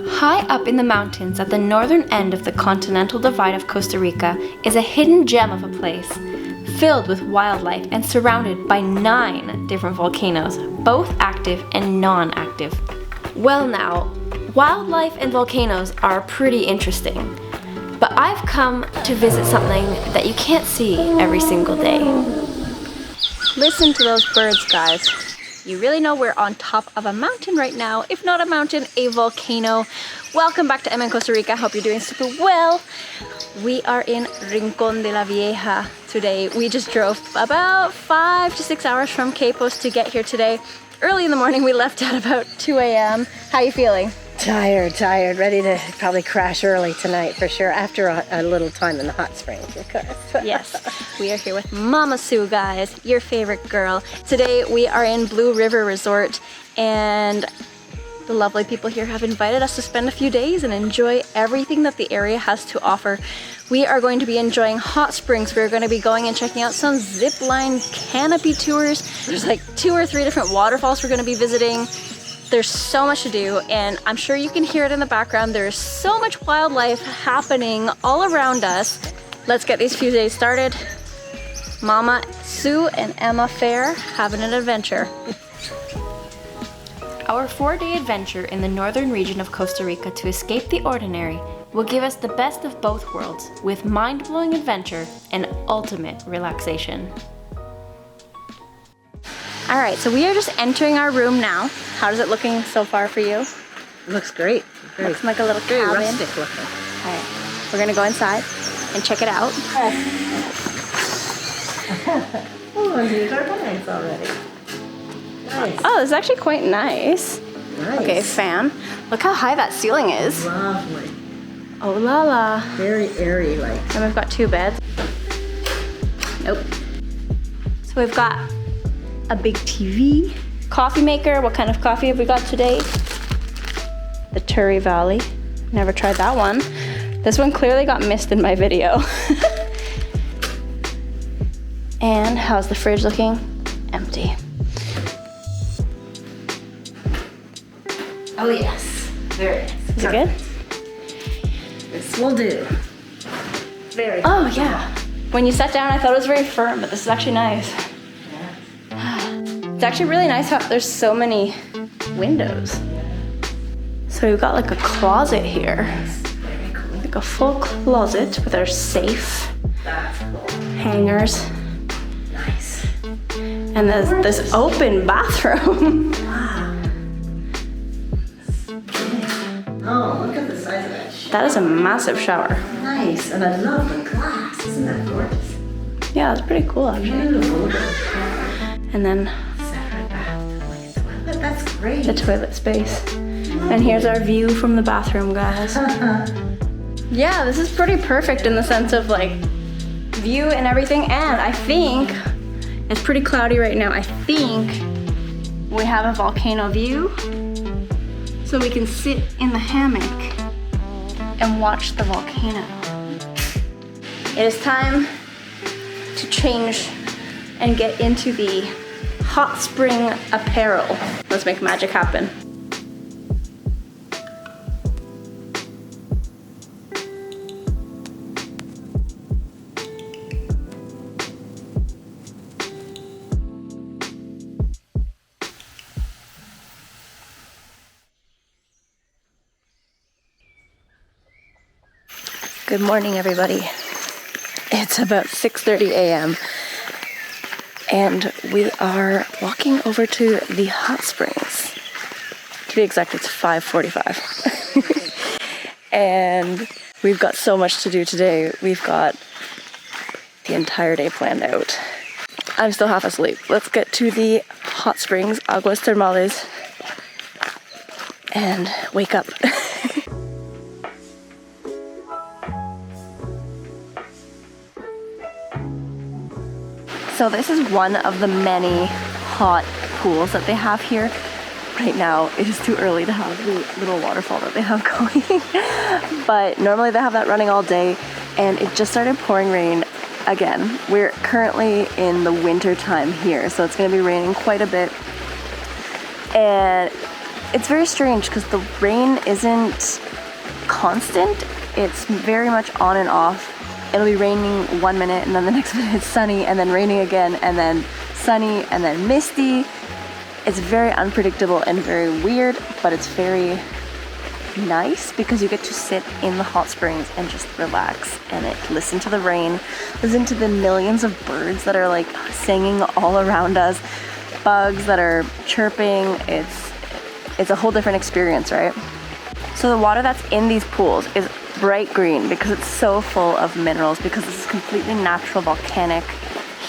High up in the mountains at the northern end of the continental divide of Costa Rica is a hidden gem of a place, filled with wildlife and surrounded by 9 different volcanoes, both active and non-active. Well now, wildlife and volcanoes are pretty interesting, but I've come to visit something that you can't see every single day. Listen to those birds, guys. You really know we're on top of a mountain right now. If not a mountain, a volcano. Welcome back to Costa Rica. Hope you're doing super well. We are in Rincon de la Vieja today. We just drove about 5 to 6 hours from Capos to get here today. Early in the morning, we left at about 2 a.m. How you feeling? Tired, ready to probably crash early tonight for sure, after a little time in the hot springs, of course. Yes, we are here with Mama Sue, guys, your favorite girl. Today we are in Blue River Resort, and the lovely people here have invited us to spend a few days and enjoy everything that the area has to offer. We are going to be enjoying hot springs. We're going to be going and checking out some zip line canopy tours. There's like 2 or 3 different waterfalls we're going to be visiting. There's so much to do, and I'm sure you can hear it in the background. There's so much wildlife happening all around us. Let's get these few days started. Mama Sue and Emma Fair having an adventure. Our 4-day adventure in the northern region of Costa Rica to escape the ordinary will give us the best of both worlds, with mind-blowing adventure and ultimate relaxation. All right, so we are just entering our room now. How's it looking so far for you? It looks great. Looks like a little cabin. Very rustic looking. All right, we're gonna go inside and check it out. Oh, and here's our blinds already. Nice. Oh, it's actually quite nice. Nice. Okay, fan. Look how high that ceiling is. Lovely. Oh la la. Very airy like. And we've got 2 beds. Nope. So we've got a big TV, coffee maker. What kind of coffee have we got today? The Turi Valley. Never tried that one. This one clearly got missed in my video. And how's the fridge looking? Empty. Oh yes, very nice. Is it good? This will do. Very. Oh yeah. When you sat down, I thought it was very firm, but this is actually nice. It's actually really nice how there's so many windows. So we've got like a closet here. Very cool. Like a full closet with our safe, That's cool. hangers, Nice. and there's this open bathroom. Wow. Oh, look at the size of that shower. That is a massive shower. Nice, and I love the glass. Isn't that gorgeous? Yeah, it's pretty cool actually. Beautiful. And then Separate bath. Like a toilet. That's great. the toilet space. And here's our view from the bathroom, guys. Yeah, this is pretty perfect in the sense of like view and everything. And I think it's pretty cloudy right now. I think we have a volcano view, so we can sit in the hammock and watch the volcano. It is time to change and get into the hot spring apparel. Let's make magic happen. Good morning, everybody. It's about 6:30 a.m. and we are walking over to the hot springs. To be exact, it's 5:45. And we've got so much to do today. We've got the entire day planned out. I'm still half asleep. Let's get to the hot springs, aguas termales, and wake up. So this is one of the many hot pools that they have here. Right now, it is too early to have the little waterfall that they have going. But normally they have that running all day, and it just started pouring rain again. We're currently in the winter time here, so it's gonna be raining quite a bit. And it's very strange because the rain isn't constant. It's very much on and off. It'll be raining 1 minute and then the next minute it's sunny and then raining again and then sunny and then misty. It's very unpredictable and very weird, but it's very nice because you get to sit in the hot springs and just relax and listen to the rain, listen to the millions of birds that are like singing all around us, bugs that are chirping. It's a whole different experience, right? So the water that's in these pools is bright green because it's so full of minerals, because this is completely natural volcanic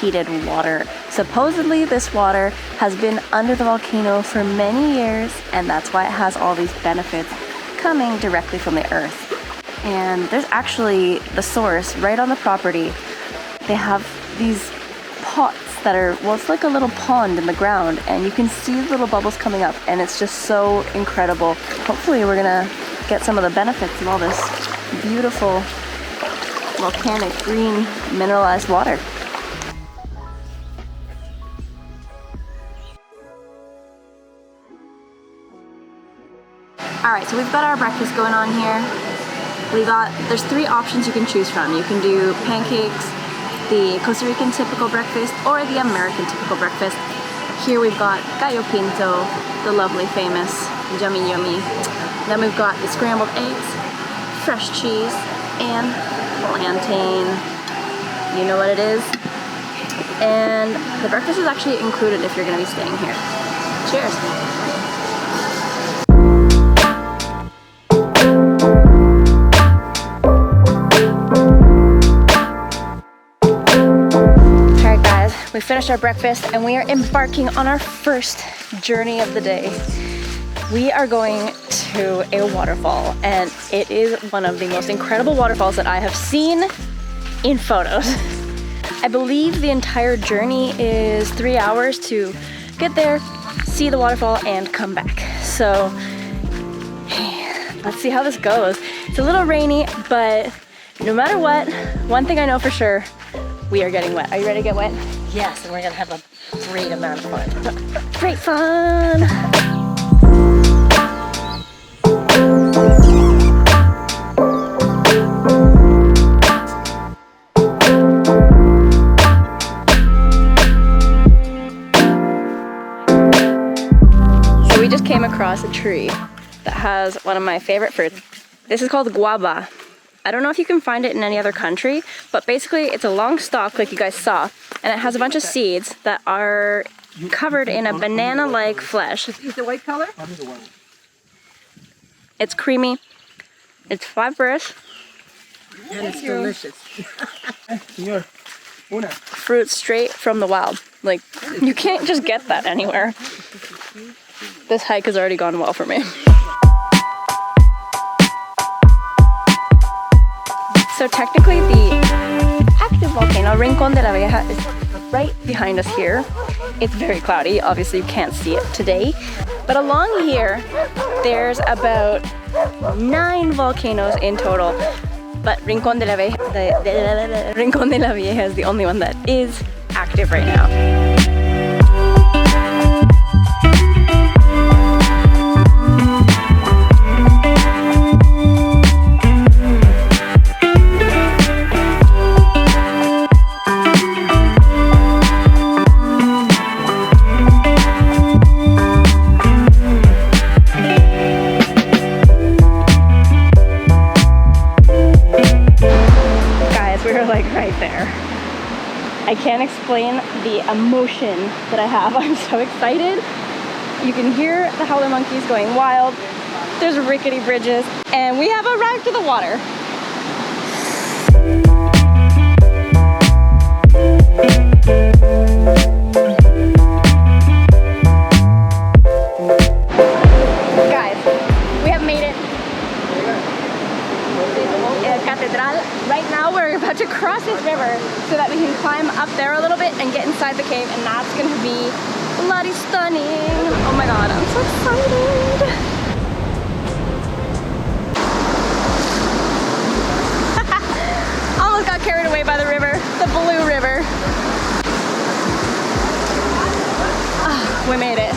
heated water. Supposedly this water has been under the volcano for many years, and that's why it has all these benefits coming directly from the earth. And there's actually the source right on the property. They have these pots that are, well, it's like a little pond in the ground, and you can see little bubbles coming up, and it's just so incredible. Hopefully we're gonna get some of the benefits of all this beautiful volcanic green mineralized water. Alright, so we've got our breakfast going on here. There's 3 options you can choose from. You can do pancakes, the Costa Rican typical breakfast, or the American typical breakfast. Here we've got gallo pinto, the lovely famous yummy yummy. Then we've got the scrambled eggs, fresh cheese, and plantain. You know what it is. And the breakfast is actually included if you're going to be staying here. Cheers! We finished our breakfast and we are embarking on our first journey of the day. We are going to a waterfall, and it is one of the most incredible waterfalls that I have seen in photos. I believe the entire journey is 3 hours to get there, see the waterfall, and come back. So, hey, let's see how this goes. It's a little rainy, but no matter what, one thing I know for sure, we are getting wet. Are you ready to get wet? Yes, and we're gonna have a great amount of fun. Great fun! So we just came across a tree that has one of my favorite fruits. This is called Guava. I don't know if you can find it in any other country, but basically it's a long stalk like you guys saw, and it has a bunch of seeds that are covered in a banana-like flesh. Is the white color? It's creamy, it's fibrous, and it's delicious. Fruit straight from the wild. Like, you can't just get that anywhere. This hike has already gone well for me. So technically the active volcano, Rincon de la Vieja, is right behind us here. It's very cloudy, obviously you can't see it today. But along here, there's about 9 volcanoes in total. But Rincon de la Vieja, Rincon de la Vieja is the only one that is active right now. I can't explain the emotion that I have. I'm so excited. You can hear the howler monkeys going wild. There's rickety bridges, and we have arrived to the water. Guys, we have made it. Cathedral. Right now we're about to cross this river so that we can climb up there a little bit and get inside the cave, and that's gonna be bloody stunning. Oh my god, I'm so excited. Almost got carried away by the river, the blue river. We made it.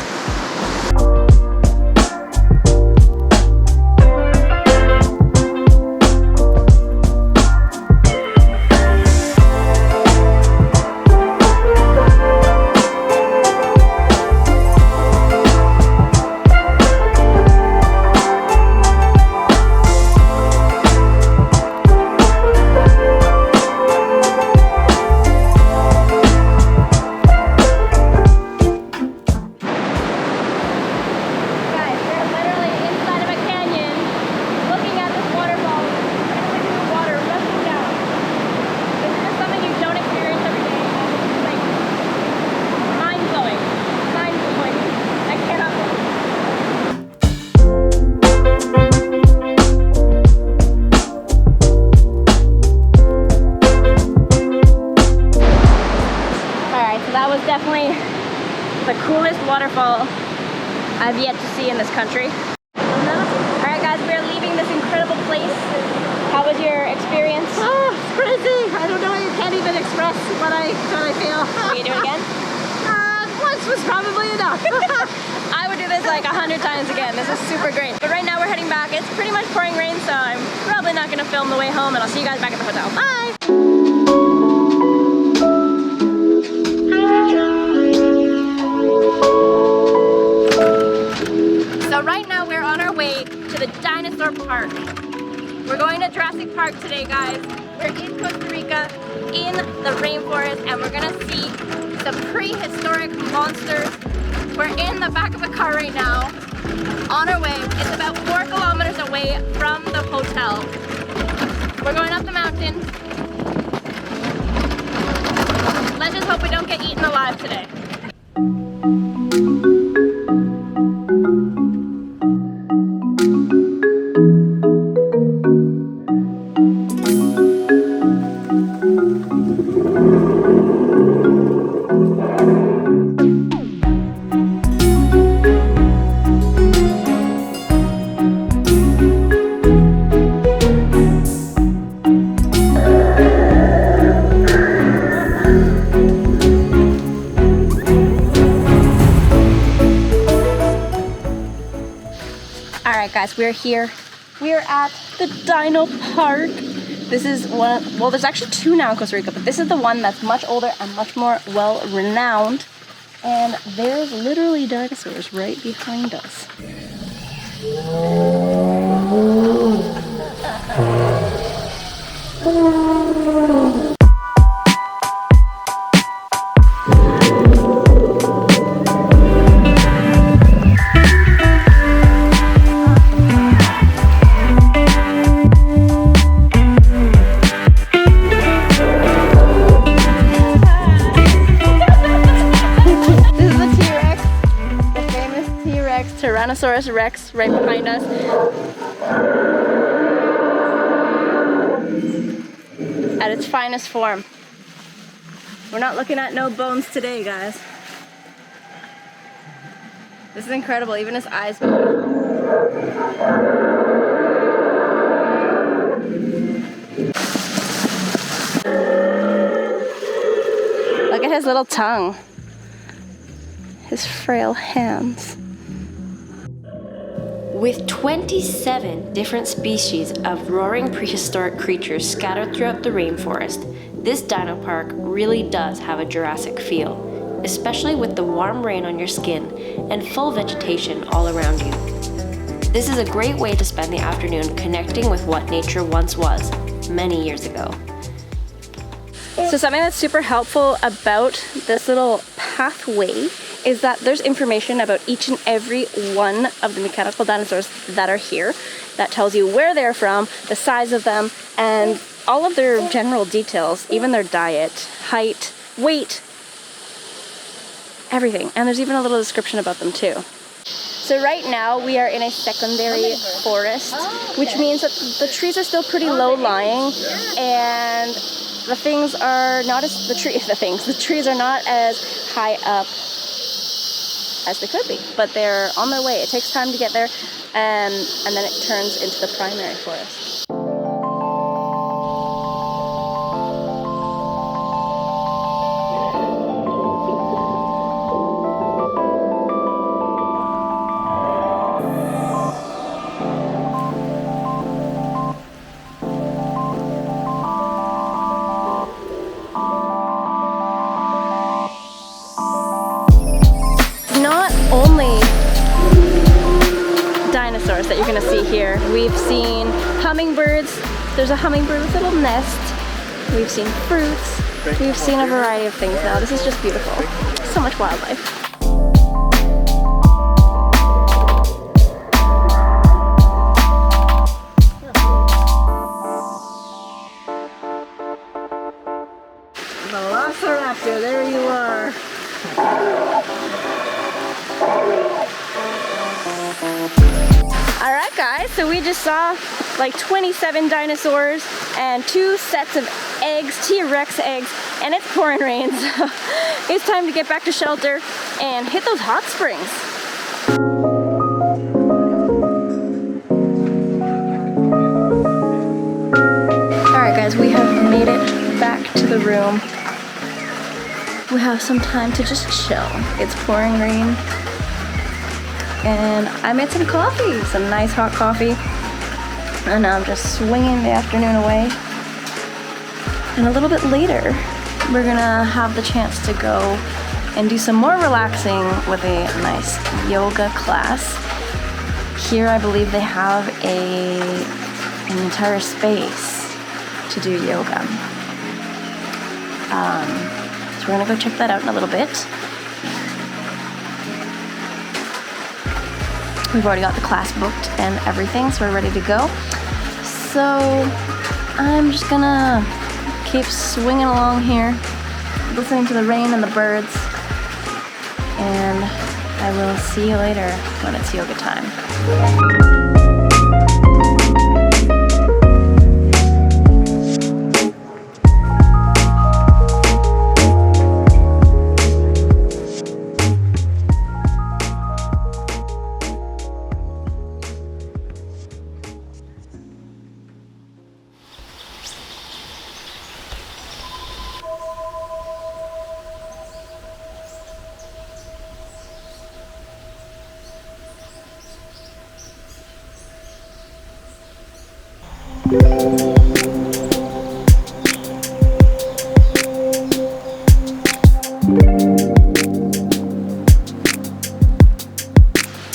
waterfall I've yet to see in this country. Alright guys, we are leaving this incredible place. How was your experience? Oh, it's crazy. I don't know, you can't even express what I feel. Will you do it again? Once was probably enough. I would do this like 100 times again. This is super great. But right now we're heading back. It's pretty much pouring rain, so I'm probably not gonna film the way home, and I'll see you guys back at the hotel. Bye! So right now we're on our way to the Dinosaur Park. We're going to Jurassic Park today, guys. We're in Costa Rica, in the rainforest, and we're gonna see some prehistoric monsters. We're in the back of a car right now, on our way. It's about 4 kilometers away from the hotel. We're going up the mountain. Let's just hope we don't get eaten alive today. Guys, we're here. We're at the Dino Park. This is one, well, there's actually 2 now in Costa Rica, but this is the one that's much older and much more well-renowned. And there's literally dinosaurs right behind us. Tyrannosaurus Rex right behind us. At its finest form. We're not looking at no bones today, guys. This is incredible, even his eyes move. Look at his little tongue. His frail hands. With 27 different species of roaring prehistoric creatures scattered throughout the rainforest, this dino park really does have a Jurassic feel, especially with the warm rain on your skin and full vegetation all around you. This is a great way to spend the afternoon connecting with what nature once was, many years ago. So something that's super helpful about this little pathway is that there's information about each and every one of the mechanical dinosaurs that are here. That tells you where they're from, the size of them, and all of their general details, even their diet, height, weight, everything. And there's even a little description about them too. So right now we are in a secondary forest, which means that the trees are still pretty low lying, and the things are not as, the trees are not as high up as they could be, but they're on their way. It takes time to get there, and then it turns into the primary forest. That you're gonna see here. We've seen hummingbirds. There's a hummingbird with a little nest. We've seen fruits. We've seen a variety of things now. This is just beautiful. So much wildlife. Velociraptor, there you are. Alright guys, so we just saw like 27 dinosaurs and 2 sets of eggs, T-Rex eggs, and it's pouring rain, so it's time to get back to shelter and hit those hot springs. Alright guys, we have made it back to the room. We have some time to just chill. It's pouring rain. And I made some coffee, some nice hot coffee. And now I'm just swinging the afternoon away. And a little bit later, we're gonna have the chance to go and do some more relaxing with a nice yoga class. Here I believe they have an entire space to do yoga. So we're gonna go check that out in a little bit. We've already got the class booked and everything, so we're ready to go. So I'm just gonna keep swinging along here, listening to the rain and the birds, and I will see you later when it's yoga time.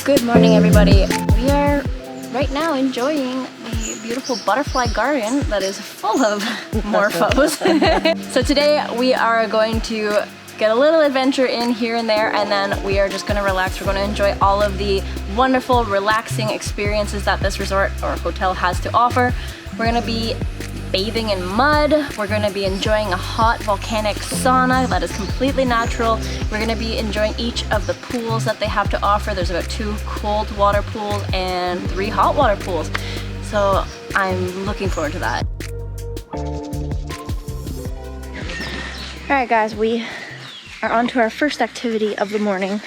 Good morning, everybody. We are right now enjoying the beautiful butterfly garden that is full of morphos. So today we are going to get a little adventure in here and there, and then we are just going to relax. We're going to enjoy all of the wonderful, relaxing experiences that this resort or hotel has to offer. We're going to be bathing in mud. We're going to be enjoying a hot volcanic sauna that is completely natural. We're going to be enjoying each of the pools that they have to offer. There's about 2 cold water pools and 3 hot water pools. So I'm looking forward to that. All right, guys, we are on to our first activity of the morning.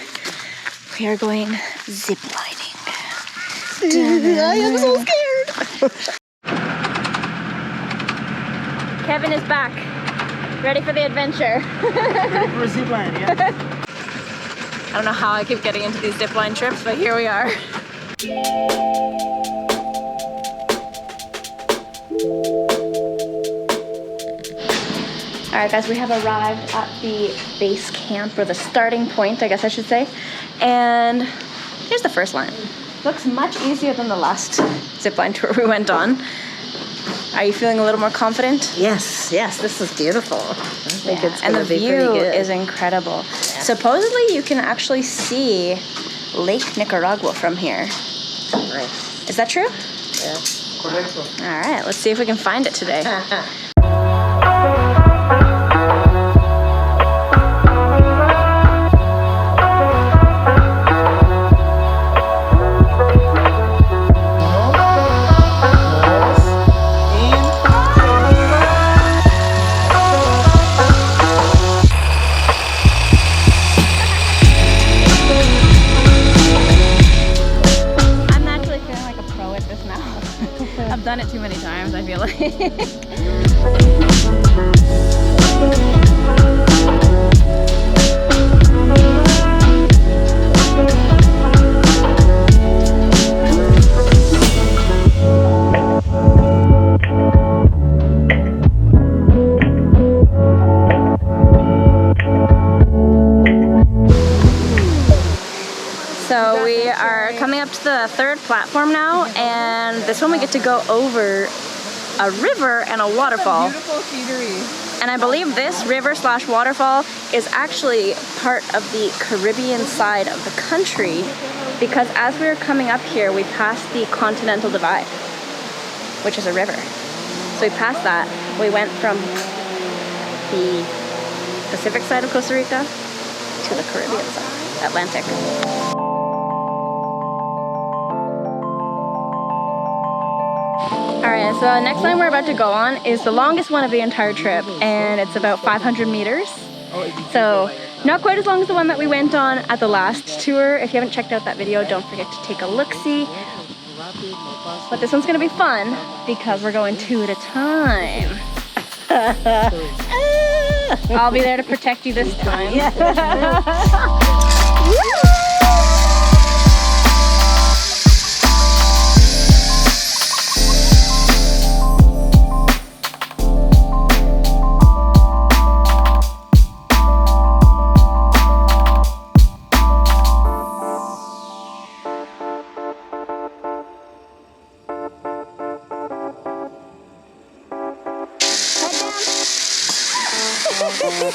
We are going zip lining. I am so scared. Kevin is back, ready for the adventure. Ready for a zip line, yeah? I don't know how I keep getting into these zip line trips, but here we are. All right, guys, we have arrived at the base camp, or the starting point, I guess I should say. And here's the first line. Looks much easier than the last zip line tour we went on. Are you feeling a little more confident? Yes, yes, this is beautiful. I think it's and gonna the be pretty view good. is incredible. Yeah. Supposedly you can actually see Lake Nicaragua from here. Nice. Is that true? Yeah. Correcto. All right, let's see if we can find it today. I've done it too many times, I feel like. So we are coming up to the 3rd platform now, and this one we get to go over a river and a waterfall. Beautiful scenery. And I believe this river slash waterfall is actually part of the Caribbean side of the country, because as we were coming up here, we passed the Continental Divide, which is a river. So we passed that. We went from the Pacific side of Costa Rica to the Caribbean side, Atlantic. Alright, so the next line we're about to go on is the longest one of the entire trip, and it's about 500 meters. So not quite as long as the one that we went on at the last tour. If you haven't checked out that video, don't forget to take a look-see. But this one's gonna be fun because we're going 2 at a time. I'll be there to protect you this time.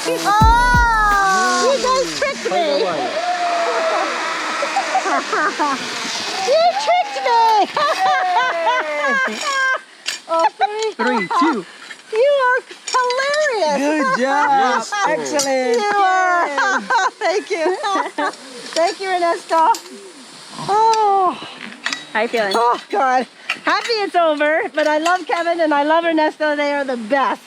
Oh, you guys tricked me! You tricked me! Oh, 3, 2. You are hilarious! Good job! Excellent! You are! Thank you! Thank you, Ernesto! Oh! How you feeling? Oh, God. Happy it's over, but I love Kevin and I love Ernesto. They are the best.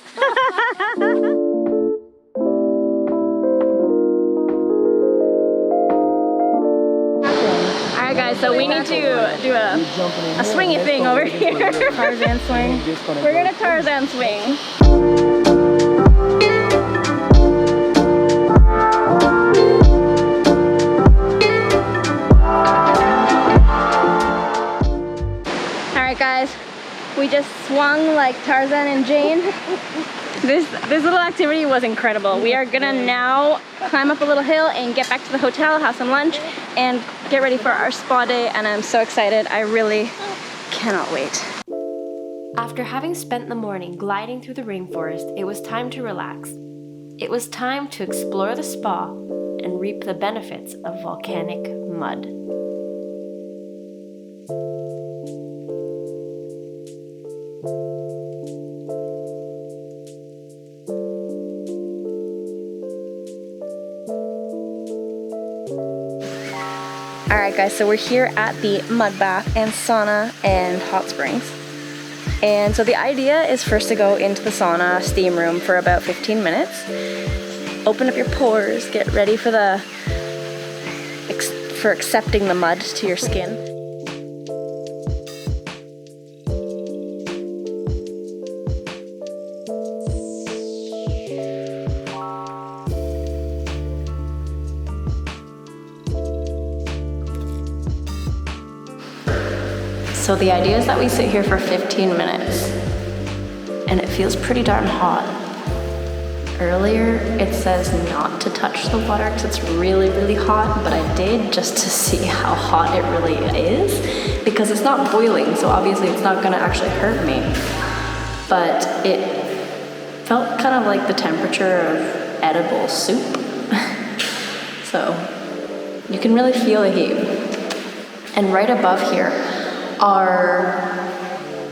Alright guys, so we need to do a swingy thing over here. Tarzan swing. We're gonna Tarzan swing. Alright guys, we just swung like Tarzan and Jane. This little activity was incredible. We are gonna now climb up a little hill and get back to the hotel, have some lunch, and get ready for our spa day, and I'm so excited. I really cannot wait. After having spent the morning gliding through the rainforest, it was time to relax. It was time to explore the spa and reap the benefits of volcanic mud. Alright guys, so we're here at the mud bath and sauna and hot springs. And so the idea is first to go into the sauna steam room for about 15 minutes. Open up your pores, get ready for accepting the mud to your skin. So the idea is that we sit here for 15 minutes, and it feels pretty darn hot. Earlier it says not to touch the water because it's really, really hot, but I did just to see how hot it really is, because it's not boiling, so obviously it's not gonna actually hurt me. But it felt kind of like the temperature of edible soup. So you can really feel the heat. And right above here are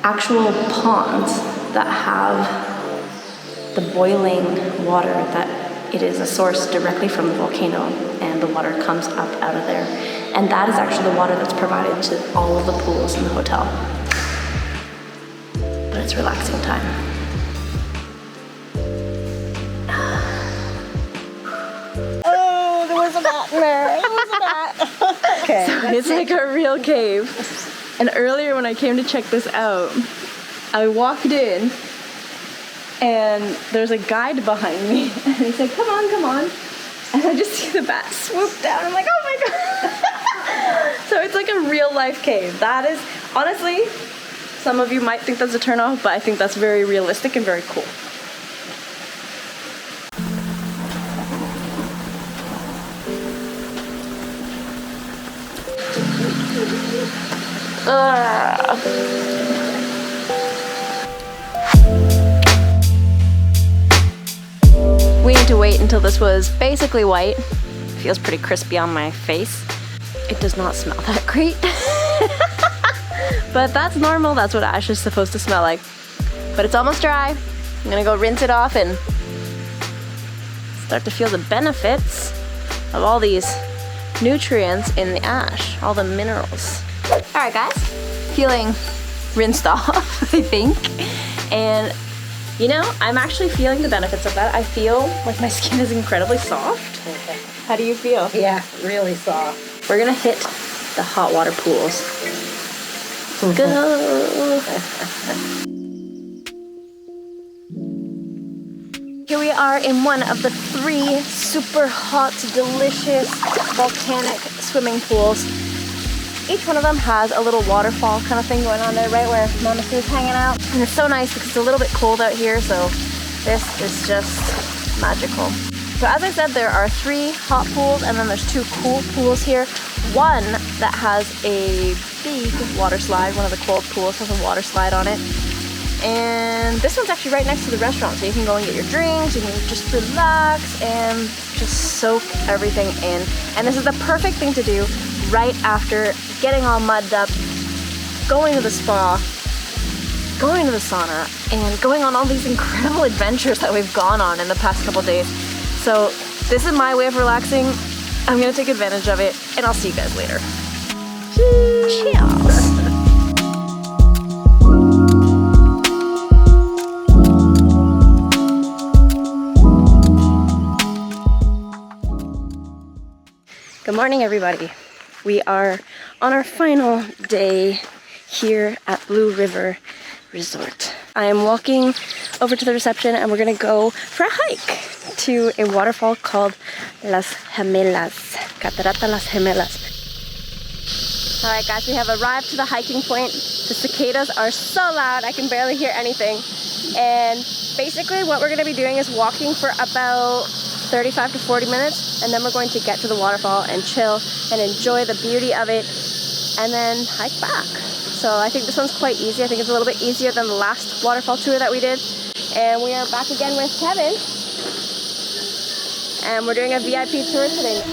actual ponds that have the boiling water, that it is a source directly from the volcano, and the water comes up out of there. And that is actually the water that's provided to all of the pools in the hotel. But it's relaxing time. Oh, there was a bat there. There was a bat. Okay. So it's like a real cave. And earlier when I came to check this out, I walked in and there's a guide behind me, and he said, come on, come on. And I just see the bat swoop down. I'm like, oh my God. So it's like a real life cave. That is, honestly, some of you might think that's a turn off, but I think that's very realistic and very cool. We need to wait until this was basically white. Feels pretty crispy on my face. It does not smell that great. But that's normal, that's what ash is supposed to smell like. But it's almost dry. I'm gonna go rinse it off and start to feel the benefits of all these nutrients in the ash, all the minerals. Alright guys, feeling rinsed off, I think. And you know, I'm actually feeling the benefits of that. I feel like my skin is incredibly soft. How do you feel? Yeah, really soft. We're gonna hit the hot water pools. Go! Here we are in one of the 3 super hot, delicious, volcanic swimming pools. Each one of them has a little waterfall kind of thing going on there, right where Mama Sue's hanging out. And it's so nice because it's a little bit cold out here, so this is just magical. So as I said, there are 3 hot pools and then there's 2 cool pools here. One that has a big water slide, one of the cold pools has a water slide on it. And this one's actually right next to the restaurant, so you can go and get your drinks, you can just relax and just soak everything in. And this is the perfect thing to do right after getting all mudded up, going to the spa, going to the sauna, and going on all these incredible adventures that we've gone on in the past couple days. So this is my way of relaxing. I'm gonna take advantage of it, and I'll see you guys later. Cheers! Good morning, everybody. We are on our final day here at Blue River Resort. I am walking over to the reception and we're gonna go for a hike to a waterfall called Las Gemelas, Catarata Las Gemelas. All right, guys, we have arrived to the hiking point. The cicadas are so loud, I can barely hear anything. And basically what we're gonna be doing is walking for about 35 to 40 minutes, and then we're going to get to the waterfall and chill and enjoy the beauty of it, and then hike back. So I think this one's quite easy. I think it's a little bit easier than the last waterfall tour that we did. And we are back again with Kevin, and we're doing a VIP tour today.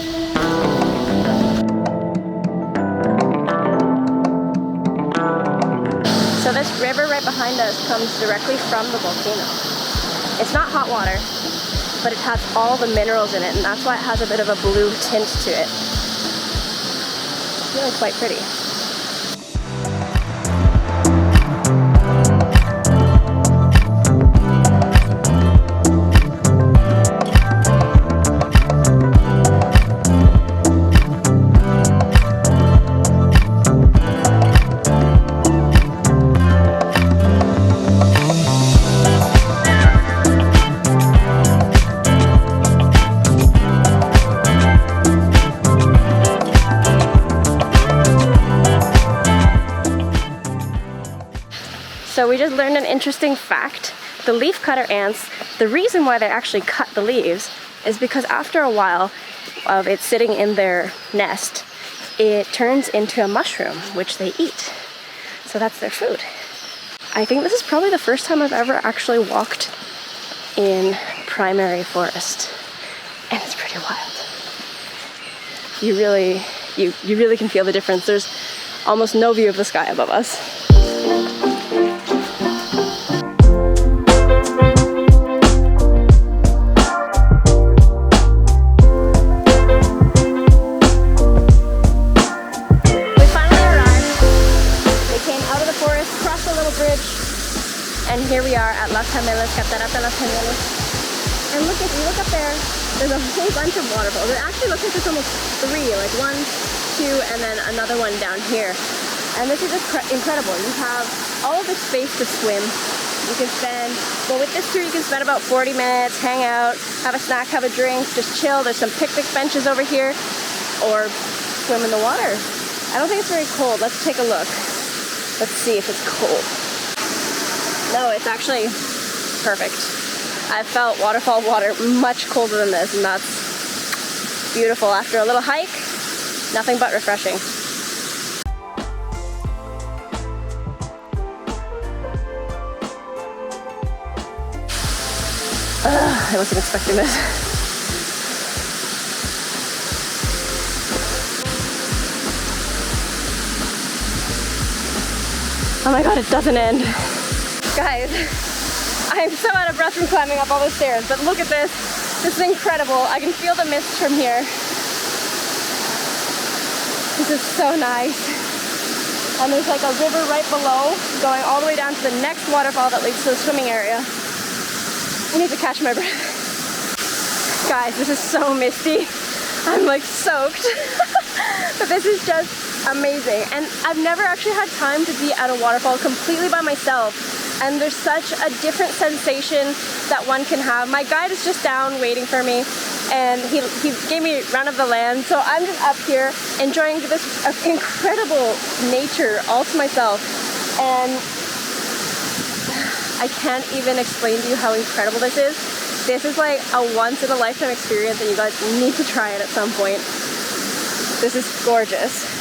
So this river right behind us comes directly from the volcano. It's not hot water, but it has all the minerals in it, and that's why it has a bit of a blue tint to it. It's really quite pretty. So we just learned an interesting fact. The leafcutter ants, the reason why they actually cut the leaves is because after a while of it sitting in their nest, it turns into a mushroom, which they eat. So that's their food. I think this is probably the first time I've ever actually walked in primary forest, and it's pretty wild. You really can feel the difference. There's almost no view of the sky above us. And here we are at Las Gemelas, Catarata Las Gemelas. And look, if you look up there, there's a whole bunch of waterfalls. It actually looks like there's almost 3, like 1, 2, and then another one down here. And this is incredible. You have all of the space to swim. You can spend, well, with this tour you can spend about 40 minutes, hang out, have a snack, have a drink, just chill. There's some picnic benches over here, or swim in the water. I don't think it's very cold. Let's take a look. Let's see if it's cold. No, it's actually perfect. I've felt waterfall water much colder than this, and that's beautiful. After a little hike, nothing but refreshing. I wasn't expecting this. Oh my god, it doesn't end. Guys, I'm so out of breath from climbing up all those stairs, but look at this. This is incredible. I can feel the mist from here. This is so nice. And there's like a river right below, going all the way down to the next waterfall that leads to the swimming area. I need to catch my breath. Guys, this is so misty. I'm like soaked. But this is just amazing. And I've never actually had time to be at a waterfall completely by myself. And there's such a different sensation that one can have. My guide is just down waiting for me, and he gave me a run of the land. So I'm just up here enjoying this incredible nature all to myself. And I can't even explain to you how incredible this is. This is like a once-in-a-lifetime experience and you guys need to try it at some point. This is gorgeous.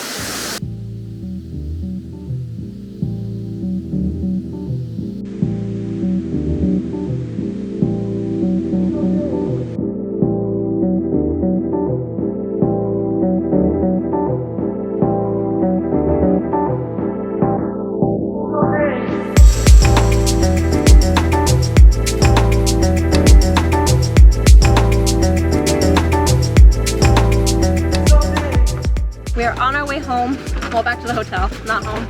Home, well, back to the hotel, not home.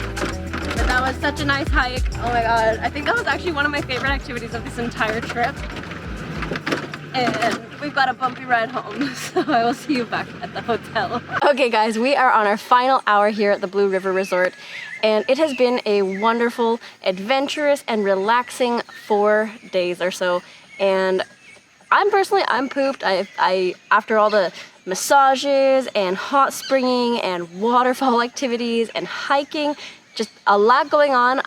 But that was such a nice hike. Oh my god, I think that was actually one of my favorite activities of this entire trip. And we've got a bumpy ride home, so I will see you back at the hotel. Okay guys, we are on our final hour here at the Blue River Resort, and it has been a wonderful, adventurous, and relaxing 4 days or so. And I'm pooped. I after all the massages and hot springing and waterfall activities and hiking, just a lot going on,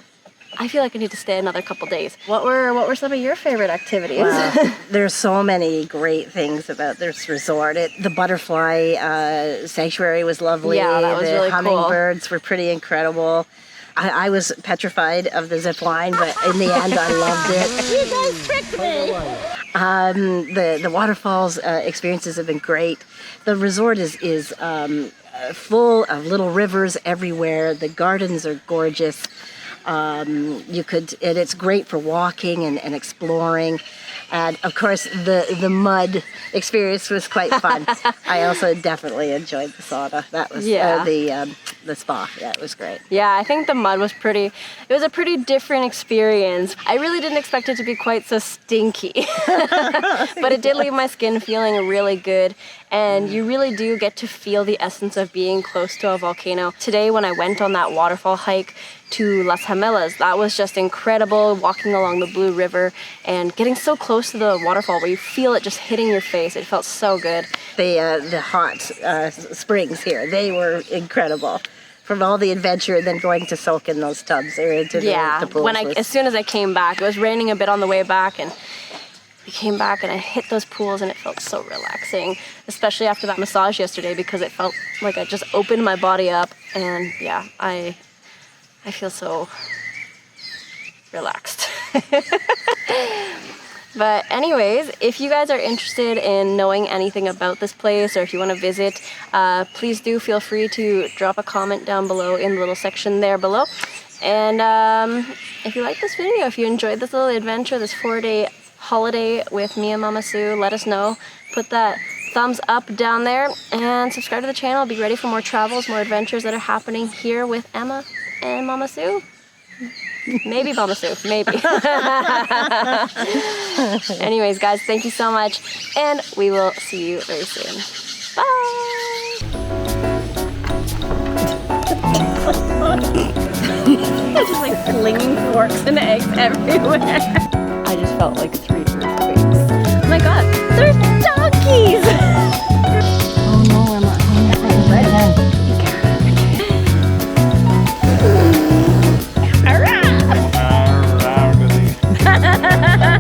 I feel like I need to stay another couple days. What were some of your favorite activities? Wow. There's so many great things about this resort. The butterfly sanctuary was lovely. Yeah, that was really cool. The hummingbirds were pretty incredible. I was petrified of the zip line, but in the end I loved it. You guys tricked me! The waterfalls experiences have been great. The resort is full of little rivers everywhere. The gardens are gorgeous. And it's great for walking and exploring. And of course, the mud experience was quite fun. I also definitely enjoyed the sauna. That was the spa. Yeah, it was great. Yeah, I think the mud was it was a pretty different experience. I really didn't expect it to be quite so stinky. But it did leave my skin feeling really good. And you really do get to feel the essence of being close to a volcano. Today, when I went on that waterfall hike to Las Gemelas, that was just incredible, walking along the Blue River and getting so close to the waterfall where you feel it just hitting your face. It felt so good. The hot springs here, they were incredible. From all the adventure and then going to soak in those tubs or into the pools. As soon as I came back, it was raining a bit on the way back, and we came back and I hit those pools and it felt so relaxing, especially after that massage yesterday, because it felt like I just opened my body up, and yeah, I feel so relaxed. But anyways, if you guys are interested in knowing anything about this place, or if you want to visit, please do feel free to drop a comment down below in the little section there below. And if you like this video, if you enjoyed this little adventure, this 4-day holiday with me and Mama Sue, let us know. Put that thumbs up down there and subscribe to the channel. Be ready for more travels, more adventures that are happening here with Emma and Mama Sue. Maybe Mama Sue, maybe. Anyways, guys, thank you so much, and we will see you very soon. Bye! Just like flinging forks and eggs everywhere. I just felt like 3 earthquakes. Oh my god, there's donkeys! Oh no, I'm not home. Ready? Ha ha ha!